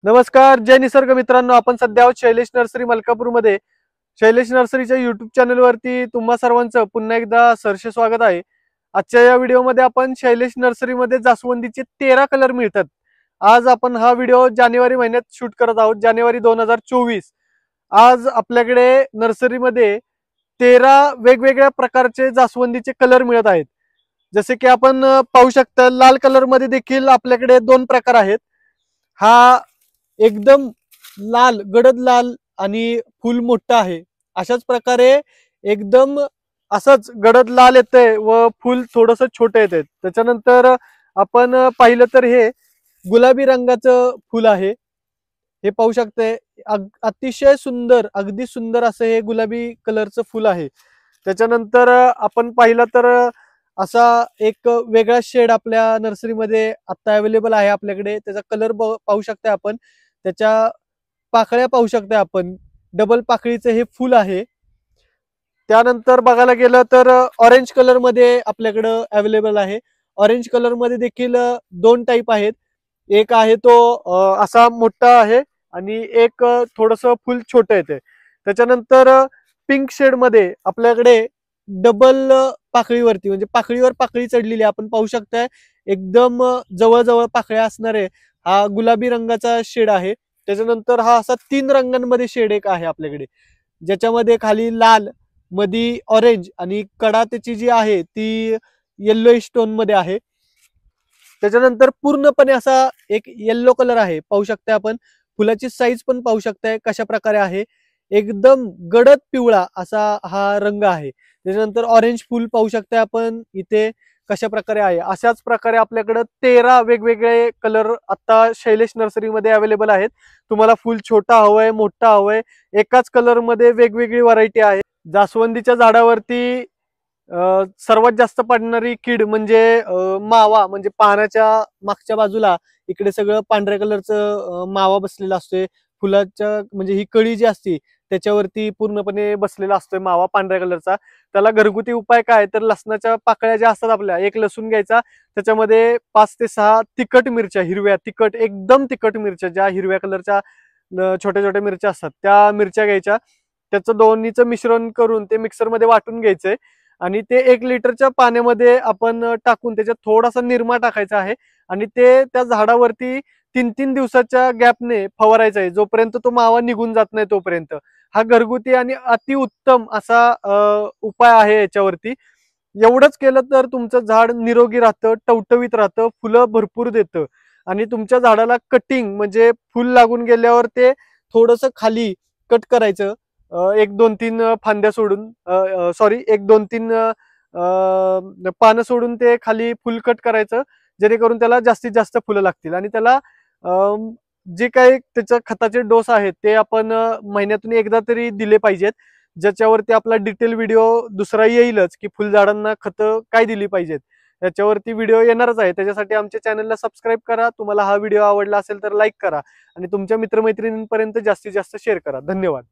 नमस्कार, जय निसर्ग मित्रांनो. आपण सध्या आहोत शैलेश नर्सरी मलकापूरमध्ये. शैलेश नर्सरीच्या युट्यूब चॅनलवरती तुम्हा सर्वांचं पुन्हा एकदा सहर्ष स्वागत आहे. आजच्या या व्हिडिओमध्ये आपण शैलेश नर्सरीमध्ये जास्वंदीचे 13 कलर मिळतात. आज आपण हा व्हिडिओ जानेवारी महिन्यात शूट करत आहोत, जानेवारी 2024. आज आपल्याकडे नर्सरीमध्ये 13 वेगवेगळ्या प्रकारचे जास्वंदीचे कलर मिळत आहेत. जसे की आपण पाहू शकता, लाल कलर मध्ये देखील आपल्याकडे 2 प्रकार आहेत. हा एकदम लाल, गडद लाल आणि फुल मोठं आहे. अशाच प्रकारे एकदम असंच गडद लाल येतंय व फुल थोडंसं छोटं येतंय. त्याच्यानंतर आपण पाहिलं तर हे गुलाबी रंगाचं फुल आहे. हे पाहू शकते, अतिशय सुंदर, अगदी सुंदर असं हे गुलाबी कलरचं फुल आहे. त्याच्यानंतर आपण पाहिलं तर असा एक वेगळा शेड आपल्या नर्सरीमध्ये आता अवेलेबल आहे आपल्याकडे. त्याचा कलर पाहू शकता आपण, त्याच्या पाकळ्या पाहू शकता आपण. डबल पाकळीचं हे फुल आहे. त्यानंतर बघायला गेलं तर ऑरेंज कलर मध्ये आपल्याकडं अवेलेबल आहे. ऑरेंज कलर मध्ये देखील 2 टाईप आहेत. एक आहे तो असा मोठा आहे आणि एक थोडंसं फुल छोटं येते. त्याच्यानंतर पिंक शेड मध्ये आपल्याकडे डबल पाकळीवरती, म्हणजे पाकळीवर पाकळी चढलेली आपण पाहू शकताय. एकदम जवळजवळ पाकळ्या असणारे हा गुलाबी रंगाचा शेड आहे. त्याच्यानंतर हा असा 3 रंगांमध्ये शेड एक आहे आपल्याकडे, ज्याच्यामध्ये खाली लाल, मधी ऑरेंज आणि कडा त्याची जी आहे ती येल्लो स्टोन मध्ये आहे. त्याच्यानंतर पूर्णपणे असा एक येल्लो कलर आहे, पाहू शकता आपण. फुलाची साईज पण पाहू शकताय कशा प्रकारे आहे. एकदम गडद पिवळा असा हा रंग आहे. त्याच्यानंतर ऑरेंज फुल पाहू शकता आपण इथे कशा प्रकारे आहे. अशाच प्रकारे आपल्याकडे 13 वेगवेगळे कलर आता शैलेश नर्सरीमध्ये अवेलेबल आहेत. तुम्हाला फुल छोटा हवंय, मोठा हवंय, एकाच कलर मध्ये वेगवेगळी व्हरायटी आहे. जास्वंदीच्या झाडावरती सर्वात जास्त पडणारी कीड म्हणजे मावा, म्हणजे पानाच्या मागच्या बाजूला इकडे सगळं पांढऱ्या कलरचं मावा बसलेला असतोय. फुलाच्या म्हणजे ही कळी जी असते त्याच्यावरती पूर्णपणे बसलेला असतोय मावा पांढऱ्या कलरचा. त्याला घरगुती उपाय काय, तर लसणाच्या पाकळ्या ज्या असतात आपल्या, एक लसूण घ्यायचा, त्याच्यामध्ये 5 ते 6 तिखट मिरच्या, हिरव्या तिखट, एकदम तिखट मिरच्या, ज्या हिरव्या कलरच्या छोट्या छोट्या मिरच्या असतात त्या मिरच्या घ्यायच्या. त्याचं दोन्हीचं मिश्रण करून ते मिक्सरमध्ये वाटून घ्यायचंय आणि ते 1 लिटरच्या पाण्यामध्ये आपण टाकून त्याच्यात थोडासा निरमा टाकायचा आहे आणि ते त्या झाडावरती 3-3 दिवसाच्या गॅपने फवारायचा आहे, जोपर्यंत तो मावा निघून जात नाही तोपर्यंत. हा घरगुती आणि अतिउत्तम असा उपाय आहे याच्यावरती. एवढंच केलं तर तुमचं झाड निरोगी राहतं, टवटवीत राहतं, फुलं भरपूर देतं आणि तुमच्या झाडाला कटिंग म्हणजे फुल लागून गेल्यावर ते थोडंसं खाली कट करायचं. 1-2-3 फांद्या सोडून, सॉरी 1-2-3 पानं सोडून ते खाली फुल कट करायचं, जेणेकरून त्याला जास्तीत जास्त फुलं लागतील. आणि त्याला जे काही त्याच्या खताचे डोस आहेत ते आपण महिन्यातून एकदा तरी दिले पाहिजेत, ज्याच्यावरती आपला डिटेल व्हिडिओ दुसरा येईलच की फुलझाडांना खतं काय दिली पाहिजेत. याच्यावरती व्हिडिओ येणारच आहे. त्याच्यासाठी आमच्या चॅनलला सबस्क्राईब करा. तुम्हाला हा व्हिडिओ आवडला असेल तर लाईक करा आणि तुमच्या मित्रमैत्रिणींपर्यंत जास्तीत जास्त शेअर करा. धन्यवाद.